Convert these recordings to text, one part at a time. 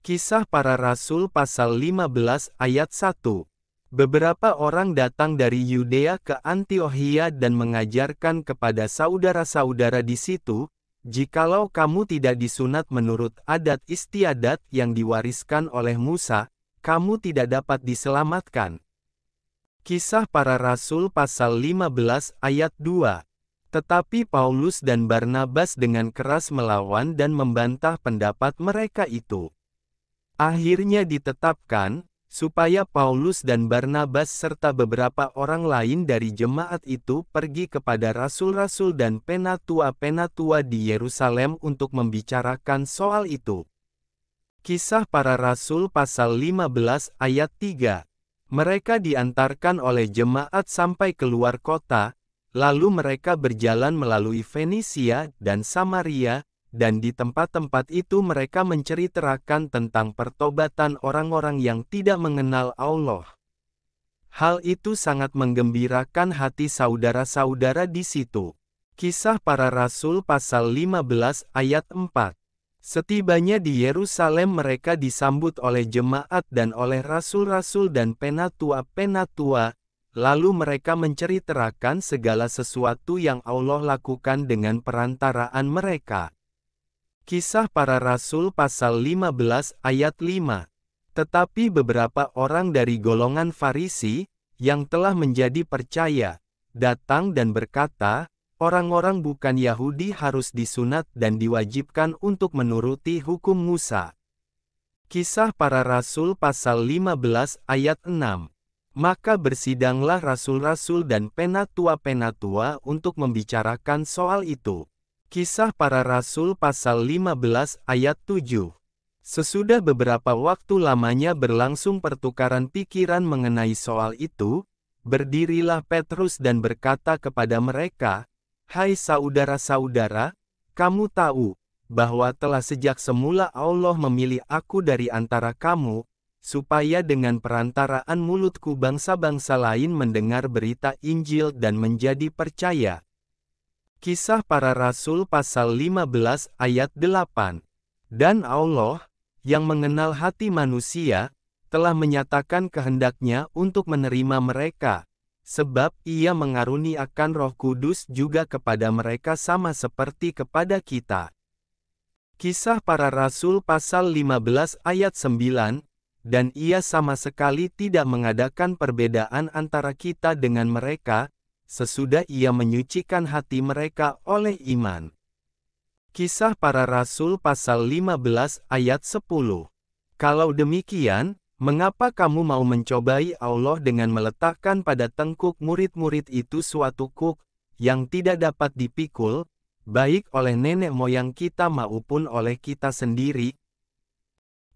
Kisah Para Rasul pasal 15 ayat 1. Beberapa orang datang dari Yudea ke Antiokhia dan mengajarkan kepada saudara-saudara di situ, jikalau kamu tidak disunat menurut adat istiadat yang diwariskan oleh Musa, kamu tidak dapat diselamatkan. Kisah Para Rasul pasal 15 ayat 2. Tetapi Paulus dan Barnabas dengan keras melawan dan membantah pendapat mereka itu. Akhirnya ditetapkan, supaya Paulus dan Barnabas serta beberapa orang lain dari jemaat itu pergi kepada rasul-rasul dan penatua-penatua di Yerusalem untuk membicarakan soal itu. Kisah Para Rasul pasal 15 ayat 3. Mereka diantarkan oleh jemaat sampai keluar kota, lalu mereka berjalan melalui Fenisia dan Samaria, dan di tempat-tempat itu mereka menceritakan tentang pertobatan orang-orang yang tidak mengenal Allah. Hal itu sangat menggembirakan hati saudara-saudara di situ. Kisah Para Rasul pasal 15 ayat 4. Setibanya di Yerusalem mereka disambut oleh jemaat dan oleh rasul-rasul dan penatua-penatua, lalu mereka menceritakan segala sesuatu yang Allah lakukan dengan perantaraan mereka. Kisah Para Rasul pasal 15 ayat 5. Tetapi beberapa orang dari golongan Farisi, yang telah menjadi percaya, datang dan berkata, orang-orang bukan Yahudi harus disunat dan diwajibkan untuk menuruti hukum Musa. Kisah Para Rasul pasal 15 ayat 6. Maka bersidanglah rasul-rasul dan penatua-penatua untuk membicarakan soal itu. Kisah Para Rasul pasal 15 ayat 7. Sesudah beberapa waktu lamanya berlangsung pertukaran pikiran mengenai soal itu, berdirilah Petrus dan berkata kepada mereka, "Hai saudara-saudara, kamu tahu, bahwa telah sejak semula Allah memilih aku dari antara kamu, supaya dengan perantaraan mulutku bangsa-bangsa lain mendengar berita Injil dan menjadi percaya." Kisah Para Rasul pasal 15 ayat 8. Dan Allah, yang mengenal hati manusia, telah menyatakan kehendaknya untuk menerima mereka, sebab Ia mengaruniakan Roh Kudus juga kepada mereka sama seperti kepada kita. Kisah Para Rasul pasal 15 ayat 9, dan Ia sama sekali tidak mengadakan perbedaan antara kita dengan mereka, sesudah Ia menyucikan hati mereka oleh iman. Kisah Para Rasul pasal 15 ayat 10. Kalau demikian, mengapa kamu mau mencobai Allah dengan meletakkan pada tengkuk murid-murid itu suatu kuk, yang tidak dapat dipikul, baik oleh nenek moyang kita maupun oleh kita sendiri?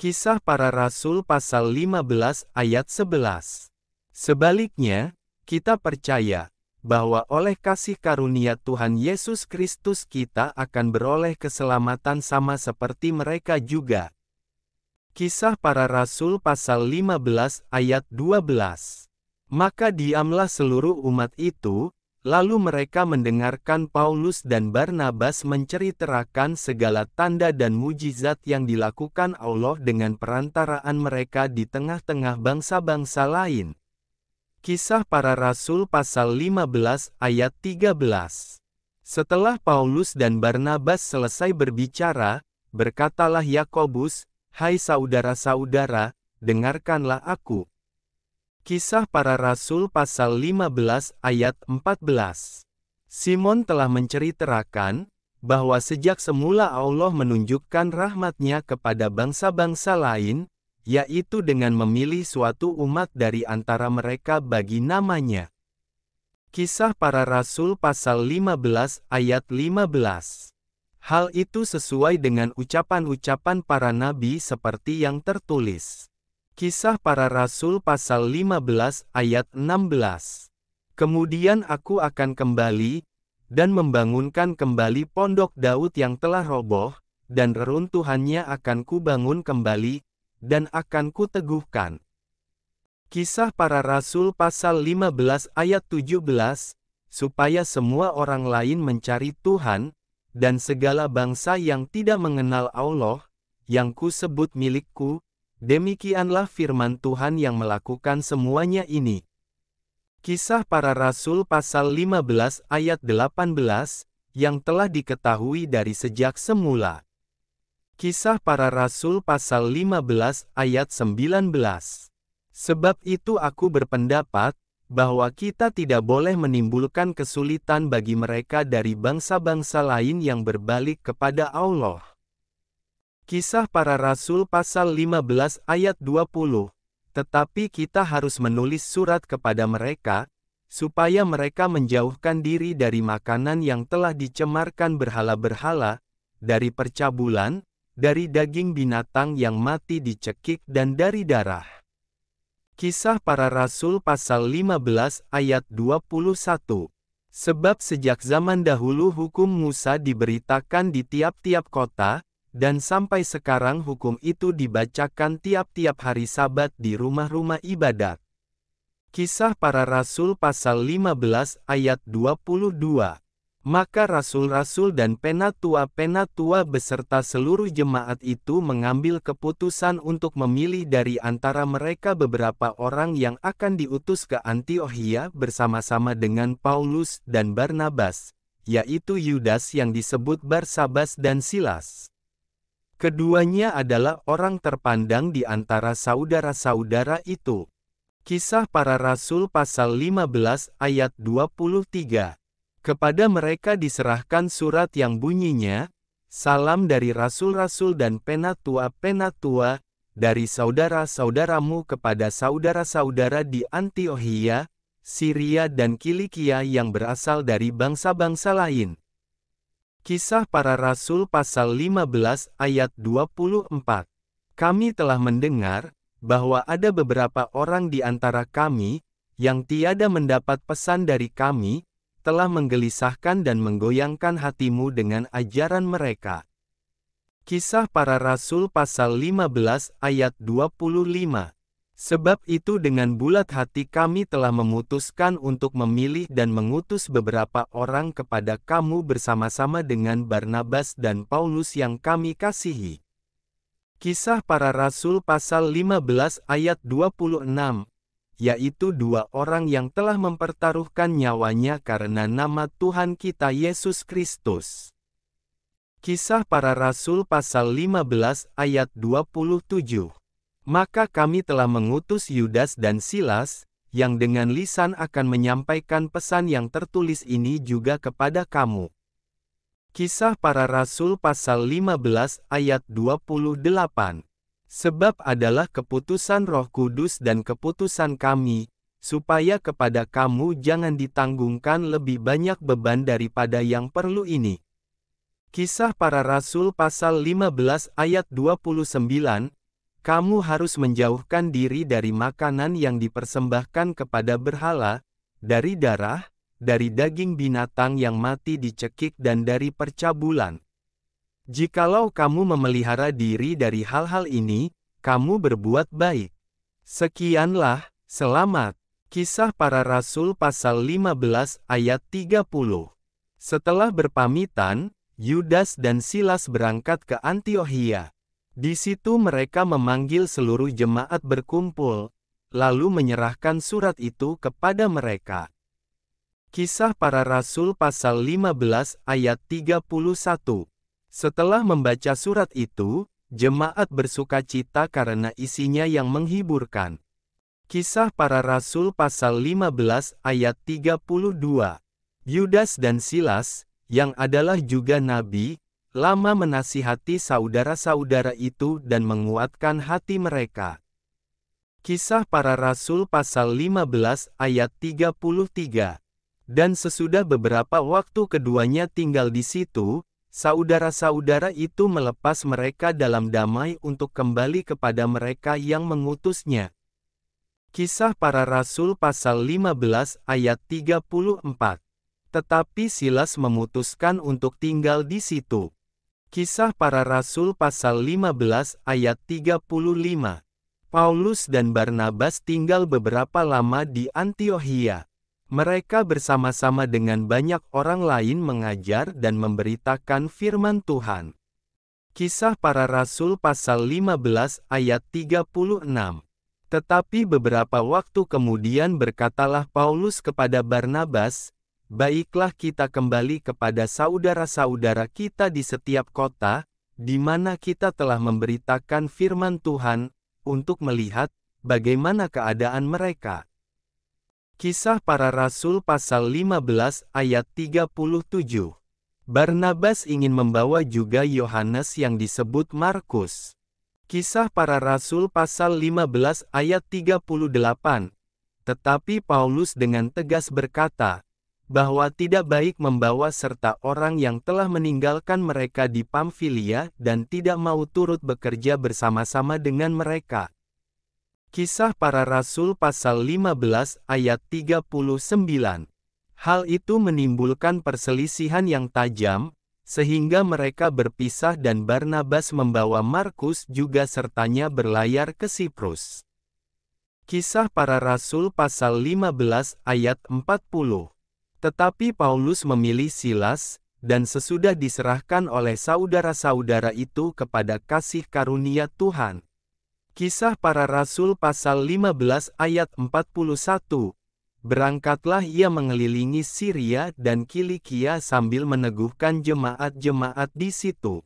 Kisah Para Rasul pasal 15 ayat 11. Sebaliknya, kita percaya, bahwa oleh kasih karunia Tuhan Yesus Kristus kita akan beroleh keselamatan sama seperti mereka juga. Kisah Para Rasul pasal 15 ayat 12. Maka diamlah seluruh umat itu, lalu mereka mendengarkan Paulus dan Barnabas menceritakan segala tanda dan mujizat yang dilakukan Allah dengan perantaraan mereka di tengah-tengah bangsa-bangsa lain. Kisah Para Rasul pasal 15 ayat 13. Setelah Paulus dan Barnabas selesai berbicara, berkatalah Yakobus, "Hai saudara-saudara, dengarkanlah aku." Kisah Para Rasul pasal 15 ayat 14. Simon telah menceritakan, bahwa sejak semula Allah menunjukkan rahmat-Nya kepada bangsa-bangsa lain, yaitu dengan memilih suatu umat dari antara mereka bagi namanya. Kisah Para Rasul pasal 15 ayat 15. Hal itu sesuai dengan ucapan-ucapan para nabi seperti yang tertulis. Kisah Para Rasul pasal 15 ayat 16. Kemudian aku akan kembali, dan membangunkan kembali pondok Daud yang telah roboh, dan reruntuhannya akan kubangun kembali, dan akan kuteguhkan. Kisah Para Rasul pasal 15 ayat 17, supaya semua orang lain mencari Tuhan, dan segala bangsa yang tidak mengenal Allah, yang kusebut milikku, demikianlah firman Tuhan yang melakukan semuanya ini. Kisah Para Rasul pasal 15 ayat 18, yang telah diketahui dari sejak semula. Kisah Para Rasul pasal 15 ayat 19. Sebab itu aku berpendapat, bahwa kita tidak boleh menimbulkan kesulitan bagi mereka dari bangsa-bangsa lain yang berbalik kepada Allah. Kisah Para Rasul pasal 15 ayat 20. Tetapi kita harus menulis surat kepada mereka, supaya mereka menjauhkan diri dari makanan yang telah dicemarkan berhala-berhala, dari percabulan, dari daging binatang yang mati dicekik dan dari darah. Kisah Para Rasul pasal 15 ayat 21. Sebab sejak zaman dahulu hukum Musa diberitakan di tiap-tiap kota, dan sampai sekarang hukum itu dibacakan tiap-tiap hari Sabat di rumah-rumah ibadat. Kisah Para Rasul pasal 15 ayat 22. Maka rasul-rasul dan penatua-penatua beserta seluruh jemaat itu mengambil keputusan untuk memilih dari antara mereka beberapa orang yang akan diutus ke Antiokhia bersama-sama dengan Paulus dan Barnabas, yaitu Yudas yang disebut Barsabas dan Silas. Keduanya adalah orang terpandang di antara saudara-saudara itu. Kisah Para Rasul pasal 15 ayat 23. Kepada mereka diserahkan surat yang bunyinya, salam dari rasul-rasul dan penatua-penatua, dari saudara-saudaramu kepada saudara-saudara di Antiokhia, Syria dan Kilikia yang berasal dari bangsa-bangsa lain. Kisah Para Rasul pasal 15 ayat 24. Kami telah mendengar, bahwa ada beberapa orang di antara kami, yang tiada mendapat pesan dari kami, telah menggelisahkan dan menggoyangkan hatimu dengan ajaran mereka. Kisah Para Rasul pasal 15 ayat 25. Sebab itu dengan bulat hati kami telah memutuskan untuk memilih dan mengutus beberapa orang kepada kamu bersama-sama dengan Barnabas dan Paulus yang kami kasihi. Kisah Para Rasul pasal 15 ayat 26, yaitu dua orang yang telah mempertaruhkan nyawanya karena nama Tuhan kita Yesus Kristus. Kisah Para Rasul pasal 15 ayat 27. Maka kami telah mengutus Yudas dan Silas, yang dengan lisan akan menyampaikan pesan yang tertulis ini juga kepada kamu. Kisah Para Rasul pasal 15 ayat 28. Sebab adalah keputusan Roh Kudus dan keputusan kami, supaya kepada kamu jangan ditanggungkan lebih banyak beban daripada yang perlu ini. Kisah Para Rasul pasal 15 ayat 29. Kamu harus menjauhkan diri dari makanan yang dipersembahkan kepada berhala, dari darah, dari daging binatang yang mati dicekik dan dari percabulan. Jikalau kamu memelihara diri dari hal-hal ini, kamu berbuat baik. Sekianlah, selamat. Kisah Para Rasul pasal 15 ayat 30. Setelah berpamitan, Yudas dan Silas berangkat ke Antiokhia. Di situ mereka memanggil seluruh jemaat berkumpul, lalu menyerahkan surat itu kepada mereka. Kisah Para Rasul pasal 15 ayat 31. Setelah membaca surat itu, jemaat bersukacita karena isinya yang menghiburkan. Kisah Para Rasul pasal 15 ayat 32. Yudas dan Silas, yang adalah juga nabi, lama menasihati saudara-saudara itu dan menguatkan hati mereka. Kisah Para Rasul pasal 15 ayat 33. Dan sesudah beberapa waktu keduanya tinggal di situ, saudara-saudara itu melepas mereka dalam damai untuk kembali kepada mereka yang mengutusnya. Kisah Para Rasul pasal 15 ayat 34. Tetapi Silas memutuskan untuk tinggal di situ. Kisah Para Rasul pasal 15 ayat 35. Paulus dan Barnabas tinggal beberapa lama di Antiokhia. Mereka bersama-sama dengan banyak orang lain mengajar dan memberitakan firman Tuhan. Kisah Para Rasul pasal 15 ayat 36. Tetapi beberapa waktu kemudian berkatalah Paulus kepada Barnabas, "Baiklah kita kembali kepada saudara-saudara kita di setiap kota, di mana kita telah memberitakan firman Tuhan, untuk melihat bagaimana keadaan mereka." Kisah Para Rasul pasal 15 ayat 37. Barnabas ingin membawa juga Yohanes yang disebut Markus. Kisah Para Rasul pasal 15 ayat 38. Tetapi Paulus dengan tegas berkata, bahwa tidak baik membawa serta orang yang telah meninggalkan mereka di Pamfilia dan tidak mau turut bekerja bersama-sama dengan mereka. Kisah Para Rasul pasal 15 ayat 39. Hal itu menimbulkan perselisihan yang tajam, sehingga mereka berpisah dan Barnabas membawa Markus juga sertanya berlayar ke Siprus. Kisah Para Rasul pasal 15 ayat 40. Tetapi Paulus memilih Silas, dan sesudah diserahkan oleh saudara-saudara itu kepada kasih karunia Tuhan. Kisah Para Rasul pasal 15 ayat 41. Berangkatlah ia mengelilingi Syria dan Kilikia sambil meneguhkan jemaat-jemaat di situ.